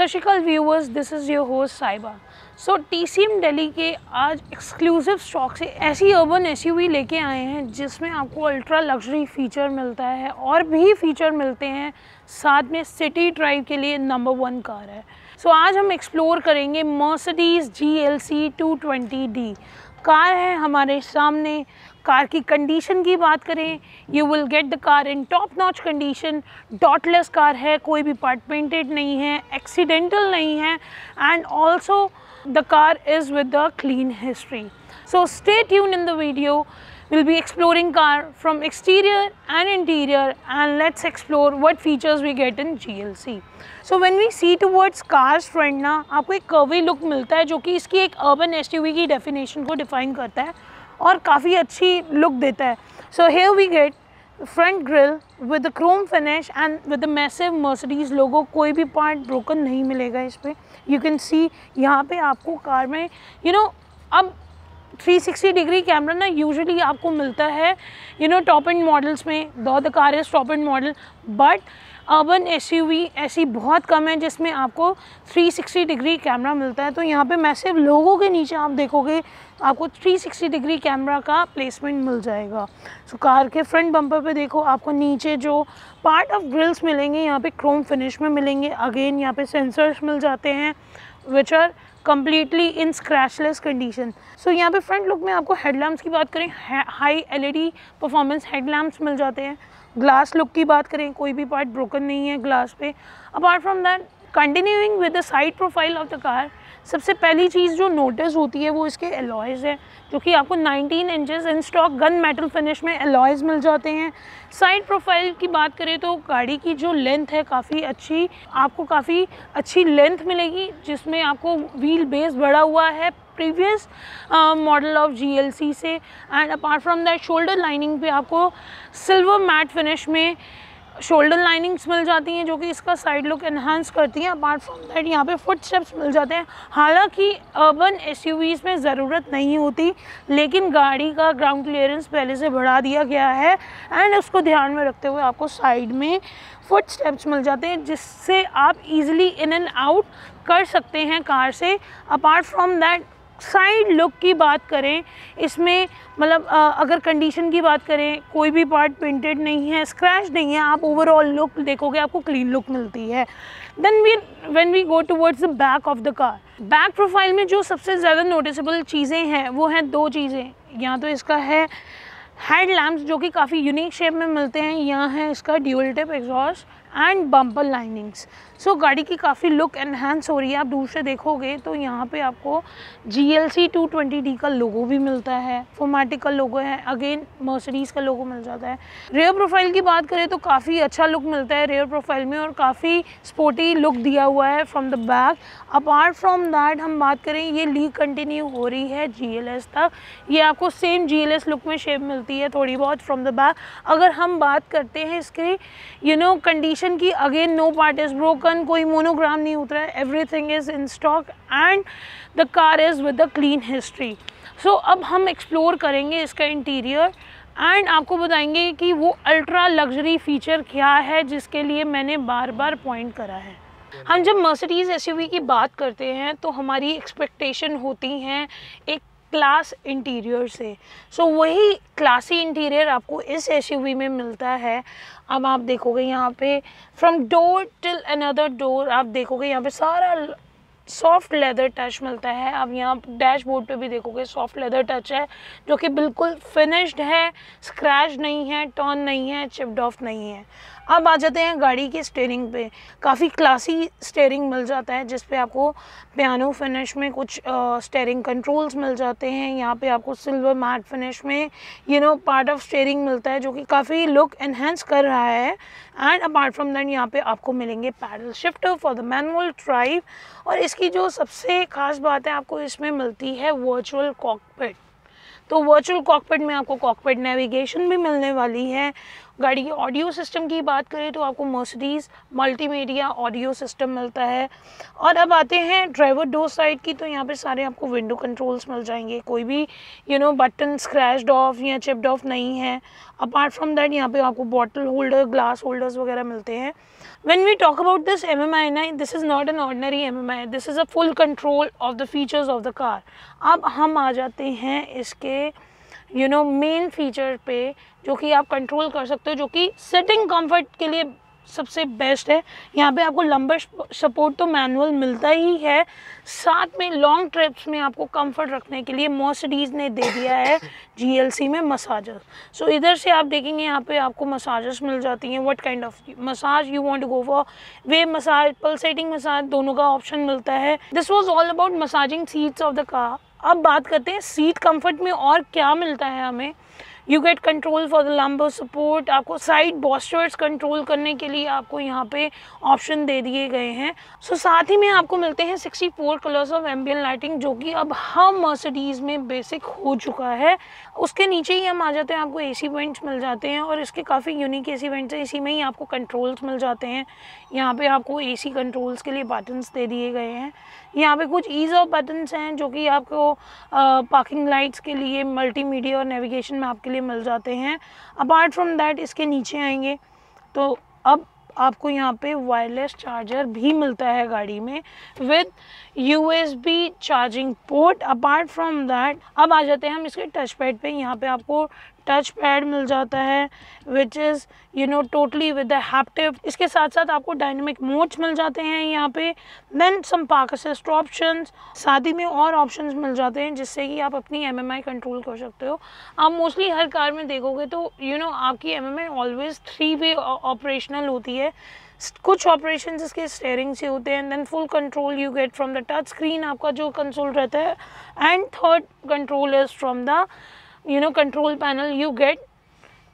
सत श्री अकाल viewers, this is your host साइबा। So TCM Delhi के आज एक्सक्लूसिव स्टॉक से ऐसी अर्बन SUV लेके आए हैं जिसमें आपको अल्ट्रा लग्जरी फीचर मिलता है और भी फीचर मिलते हैं, साथ में सिटी ड्राइव के लिए नंबर 1 कार है। सो आज हम एक्सप्लोर करेंगे मर्सिडीज़ GLC 220D कार है हमारे सामने। कार की कंडीशन की बात करें, you will get the car in top notch condition. Dotless car है, कोई भी पार्ट पेंटेड नहीं है, एक्सीडेंटल नहीं है, and also the car is with the clean history. So stay tuned in the video. We'll be exploring car from exterior and interior, and let's explore what features we get in GLC. So when we see towards cars front ना, आपको एक curvy look मिलता है जो कि इसकी एक urban SUV की definition को define करता है और काफ़ी अच्छी look देता है। So here we get front grille with the chrome finish and with the massive Mercedes logo। कोई भी part broken नहीं मिलेगा इस पर। You can see यहाँ पे आपको कार में अब 360 डिग्री कैमरा ना यूजुअली आपको मिलता है टॉप एंड मॉडल्स में, दो the car is top and model, but urban SUV ऐसी बहुत कम है जिसमें आपको 360 डिग्री कैमरा मिलता है। तो यहाँ पे मैसिव लोगों के नीचे आप देखोगे आपको 360 डिग्री कैमरा का प्लेसमेंट मिल जाएगा। सो कार के फ्रंट बम्पर पे देखो, आपको नीचे जो पार्ट ऑफ ग्रिल्स मिलेंगे यहाँ पे क्रोम फिनिश में मिलेंगे। अगेन यहाँ पे सेंसर्स मिल जाते हैं which are completely in scratchless condition. So यहाँ पे फ्रंट लुक में आपको हेडलैम्प्स की बात करें, हाई LED परफॉर्मेंस हेडलैम्प्स मिल जाते हैं। ग्लास लुक की बात करें, कोई भी पार्ट ब्रोकन नहीं है ग्लास पे। Apart from that, continuing with the side profile of the car, सबसे पहली चीज़ जो नोटिस होती है वो इसके एलॉयज़ है, जो कि आपको 19 inches in stock gun metal finish में एलॉयज़ मिल जाते हैं। साइड प्रोफाइल की बात करें तो गाड़ी की जो लेंथ है काफ़ी अच्छी, आपको काफ़ी अच्छी लेंथ मिलेगी जिसमें आपको व्हील बेस बढ़ा हुआ है प्रीवियस मॉडल ऑफ GLC से। And apart from that, shoulder lining पे आपको सिल्वर मैट फिनिश में शोल्डर लाइनिंग्स मिल जाती हैं जो कि इसका साइड लुक एनहांस करती हैं। अपार्ट फ्रॉम दैट यहाँ पे फुट स्टेप्स मिल जाते हैं। हालांकि अर्बन SUVs में ज़रूरत नहीं होती, लेकिन गाड़ी का ग्राउंड क्लियरेंस पहले से बढ़ा दिया गया है एंड उसको ध्यान में रखते हुए आपको साइड में फुट स्टेप्स मिल जाते हैं जिससे आप इजीली इन एंड आउट कर सकते हैं कार से। Apart from that, side look की बात करें, इसमें मतलब अगर कंडीशन की बात करें, कोई भी पार्ट पेंटेड नहीं है, स्क्रैच नहीं है, आप ओवरऑल लुक देखोगे आपको क्लीन लुक मिलती है। Then when we go towards the back of the car, back profile में जो सबसे ज़्यादा नोटिसेबल चीज़ें हैं वो हैं 2 चीज़ें। यहाँ तो इसका है हेडलैम्प्स जो कि काफ़ी यूनिक शेप में मिलते हैं, यहाँ है इसका dual tip exhaust and bumper linings. So गाड़ी की काफ़ी लुक एनहांस हो रही है। आप दूर से देखोगे तो यहाँ पे आपको GLC 220D का लोगो भी मिलता है, फोर्मेटिक का लोगो है, अगेन मर्सिडीज़ का लोगो मिल जाता है। रेयर प्रोफाइल की बात करें तो काफ़ी अच्छा लुक मिलता है रेयर प्रोफाइल में और काफ़ी स्पोर्टी लुक दिया हुआ है from the back. Apart from that हम बात करें, ये लीक कंटिन्यू हो रही है GLS तक, ये आपको सेम GLS लुक में शेप मिलती है थोड़ी बहुत फ्रॉम द बैक। अगर हम बात करते हैं इसके कंडीशन की, again no part is broken, कोई मोनोग्राम नहीं उतरा है, everything is in stock and the car is with the clean history. So अब हम एक्सप्लोर करेंगे इसका इंटीरियर एंड आपको बताएंगे कि वो अल्ट्रा लग्जरी फीचर क्या है जिसके लिए मैंने बार बार पॉइंट करा है। हम जब मर्सिडीज़ SUV की बात करते हैं तो हमारी एक्सपेक्टेशन होती हैं एक क्लास इंटीरियर से। सो वही क्लासी इंटीरियर आपको इस SUV में मिलता है। अब आप देखोगे यहाँ पे from door till another door, आप देखोगे यहाँ पे सारा सॉफ्ट लेदर टच मिलता है। अब यहाँ डैशबोर्ड पे भी देखोगे सॉफ्ट लेदर टच है जो कि बिल्कुल फिनिश्ड है, स्क्रैच नहीं है, टर्न नहीं है, चिप्ड ऑफ नहीं है। अब आ जाते हैं गाड़ी की स्टीयरिंग पे, काफ़ी क्लासी स्टीयरिंग मिल जाता है जिस पे आपको पियानो फिनिश में कुछ स्टीयरिंग कंट्रोल्स मिल जाते हैं। यहाँ पे आपको सिल्वर मैट फिनिश में पार्ट ऑफ स्टीयरिंग मिलता है जो कि काफ़ी लुक एनहेंस कर रहा है। एंड अपार्ट फ्रॉम दैट यहाँ पे आपको मिलेंगे pedal shifter for the manual drive, और इसकी जो सबसे खास बात है आपको इसमें मिलती है वर्चुअल कॉकपिट। तो वर्चुअल कॉकपिट में आपको कॉकपिट नेविगेशन भी मिलने वाली है गाड़ी के ऑडियो सिस्टम की बात करें तो आपको मर्सिडीज़ मल्टीमीडिया ऑडियो सिस्टम मिलता है। और अब आते हैं ड्राइवर डोर साइड की, तो यहाँ पे सारे आपको विंडो कंट्रोल्स मिल जाएंगे, कोई भी बटन स्क्रैच्ड ऑफ या चिप्ड ऑफ नहीं है। अपार्ट फ्रॉम दैट यहाँ पे आपको बॉटल होल्डर, ग्लास होल्डर्स वगैरह मिलते हैं। When we talk about this MMI, this is not an ordinary MMI, this is a full control of the features of the car। अब हम आ जाते हैं इसके मेन फीचर पे, जो कि आप कंट्रोल कर सकते हो, जो कि सिटिंग कंफर्ट के लिए सबसे बेस्ट है। यहाँ पे आपको लंबर सपोर्ट तो मैनुअल मिलता ही है, साथ में लॉन्ग ट्रिप्स में आपको कंफर्ट रखने के लिए मर्सिडीज़ ने दे दिया है GLC में मसाजर। सो इधर से आप देखेंगे यहाँ पे आपको मसाजर्स मिल जाती हैं। What kind of massage you want to go for, wave massage, pulsating massage, दोनों का ऑप्शन मिलता है। This was all about massaging seats of the car. अब बात करते हैं सीट कंफर्ट में और क्या मिलता है हमें। You get control for the lumbar support, आपको साइड बॉस्टर्स कंट्रोल करने के लिए आपको यहाँ पे ऑप्शन दे दिए गए हैं। सो साथ ही में आपको मिलते हैं 64 कलर्स ऑफ एम्बिएंट लाइटिंग, जो कि अब हम मर्सिडीज़ में बेसिक हो चुका है। उसके नीचे ही हम आ जाते हैं, आपको AC वेंट्स मिल जाते हैं, और इसके काफ़ी यूनिक AC वेंट्स हैं। इसी में ही आपको कंट्रोल्स मिल जाते हैं। यहाँ पे आपको AC कंट्रोल्स के लिए बटन्स दे दिए गए हैं। यहाँ पे कुछ ईज़ ऑफ बटन्स हैं, जो कि आपको पार्किंग लाइट्स के लिए, मल्टीमीडिया और नेविगेशन में आपके लिए मिल जाते हैं। अपार्ट फ्रॉम दैट इसके नीचे आएंगे तो अब आपको यहाँ पे वायरलेस चार्जर भी मिलता है गाड़ी में with USB charging port. Apart from that अब आ जाते हैं हम इसके टच पैड पे। यहाँ पे आपको टच पैड मिल जाता है which is totally with the haptic. इसके साथ साथ आपको डायनेमिक मोड्स मिल जाते हैं यहाँ पे, then some park assist options, साथ ही में और ऑप्शंस मिल जाते हैं जिससे कि आप अपनी MMI कंट्रोल कर सकते हो। आप मोस्टली हर कार में देखोगे तो आपकी MMI ऑलवेज 3 वे ऑपरेशनल होती है। कुछ ऑपरेशंस इसके स्टेयरिंग से होते हैं, then full control you get from the touch screen, आपका जो कंसोल रहता है, and third control is from the control panel you get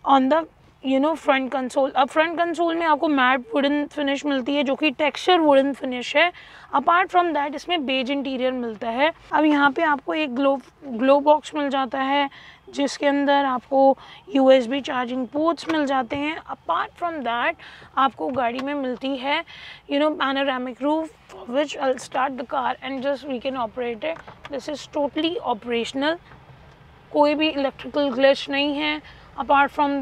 on the front console. अब फ्रंट कंसोल में आपको मैट वुडन फिनिश मिलती है, जो कि टेक्सचर वुडन फिनिश है। अपार्ट फ्रॉम दैट इसमें बेज इंटीरियर मिलता है। अब यहाँ पे आपको एक ग्लो बॉक्स मिल जाता है, जिसके अंदर आपको USB चार्जिंग पोर्ट्स मिल जाते हैं। अपार्ट फ्रॉम दैट आपको गाड़ी में मिलती है panoramic roof, for which I will start the car and just we can operate it. This is totally operational, कोई भी इलेक्ट्रिकल ग्लिच नहीं है। Apart from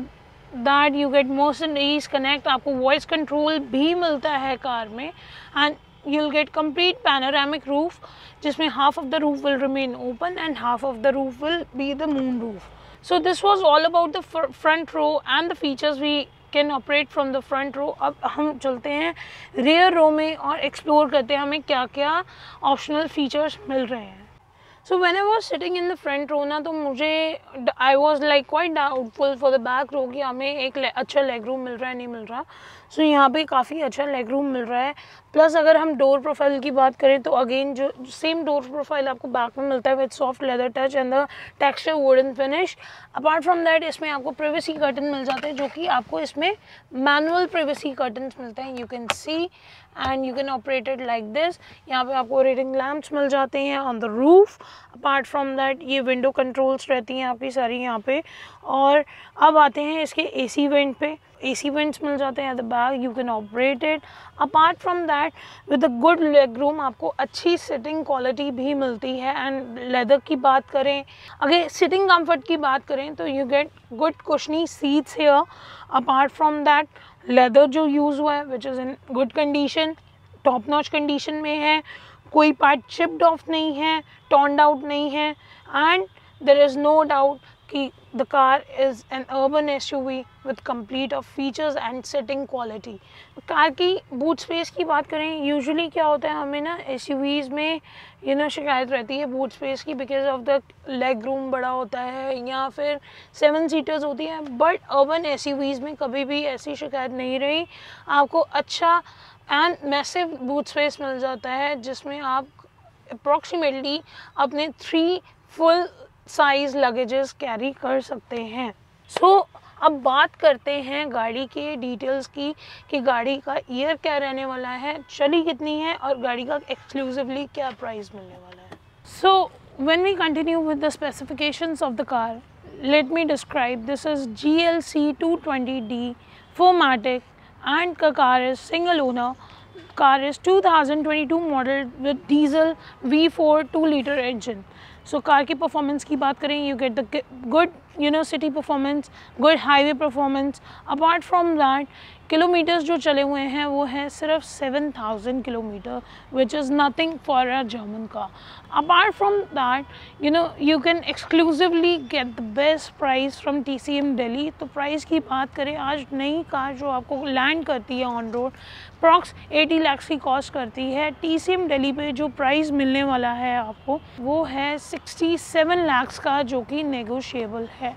that you get motion ease connect, आपको वॉइस कंट्रोल भी मिलता है car में, and you'll get complete panoramic roof, जिसमें half of the roof will remain open and half of the roof will be the moon roof. So this was all about the front row and the features we can operate from the front row. अब हम चलते हैं rear row में और explore करते हैं हमें क्या क्या optional features मिल रहे हैं। So when I was sitting in the front row ना, तो मुझे I was like quite doubtful for the back row कि हमें एक अच्छा लेग रूम मिल रहा है नहीं मिल रहा। सो यहाँ पे काफ़ी अच्छा लेग रूम मिल रहा है। प्लस अगर हम डोर प्रोफाइल की बात करें तो अगेन जो सेम डोर प्रोफाइल आपको बैक में मिलता है with soft leather touch and the texture wooden finish. Apart from that इसमें आपको प्रिवेसी कर्टन मिल जाते हैं, जो कि आपको इसमें मैनुअल प्रिवेसी कर्टन्स मिलते हैं। You can see and you can operate it like this. यहाँ पे आपको रीडिंग लैम्प्स मिल जाते हैं on the roof. Apart from that ये विंडो कंट्रोल्स रहती हैं आपकी सारी यहाँ पे। और अब आते हैं इसके AC वेंट पे। AC वेंट्स मिल जाते हैं at the back, you can operate it. Apart from that with a good leg room आपको अच्छी सिटिंग क्वालिटी भी मिलती है। एंड लेदर की बात करें, अगर सिटिंग कंफर्ट की बात करें तो you get good कुशनी seats here. Apart from that leather जो यूज़ हुआ है which is in good condition, top notch condition में है, कोई पार्ट चिप्ड ऑफ नहीं है, टॉर्न्ड आउट नहीं है, and there is no doubt कि the car is an urban SUV with complete of features and sitting quality। Car की boot space की बात करें, यूजुअली क्या होता है हमें ना SUVs में शिकायत रहती है बूट स्पेस की, because of the leg room बड़ा होता है या फिर 7 सीटर्स होती हैं। बट अर्बन SUVs में कभी भी ऐसी शिकायत नहीं रही। आपको अच्छा एंड मैसिव बूट स्पेस मिल जाता है, जिसमें आप अप्रॉक्सीमेटली अपने 3 फुल साइज लगेजेस कैरी कर सकते हैं। सो अब बात करते हैं गाड़ी के डिटेल्स की कि गाड़ी का ईयर क्या रहने वाला है, चली कितनी है और गाड़ी का एक्सक्लूसिवली क्या प्राइस मिलने वाला है। So when we continue with the specifications of the car, let me describe. This is GLC 220D 4MATIC and the car is single owner. Car is 2022 model with diesel V4 2-liter engine. So car की performance की बात करें, you get the good city performance, good highway performance. Apart from that, kilometres जो चले हुए हैं वो है सिर्फ 7000 kilometre, which is nothing for a German car. Apart from that, you can exclusively get the best price from TCM Delhi. तो price की बात करें, आज नई कार जो आपको लैंड करती है ऑन रोड प्रॉक्स 80 लाख की कॉस्ट करती है, TCM Delhi पे जो प्राइस मिलने वाला है आपको वो है 67 लाख का, जो कि नेगोशिएबल है.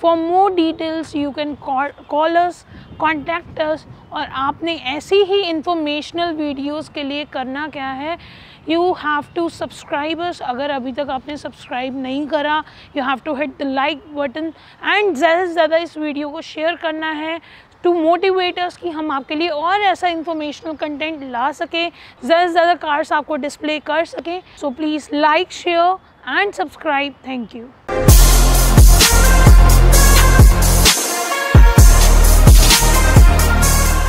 For more details you can call us, contact us. और आपने ऐसी ही इंफॉर्मेशनल वीडियोस के लिए करना क्या है, you have to subscribe us. अगर अभी तक आपने सब्सक्राइब नहीं करा, you have to hit the like button and ज़्यादा से ज़्यादा इस वीडियो को शेयर करना है to motivate us कि हम आपके लिए और ऐसा इंफॉर्मेशनल कंटेंट ला सकें, ज़्यादा से ज़्यादा कार्स आपको डिस्प्ले कर सकें. So please like, share and subscribe. Thank you.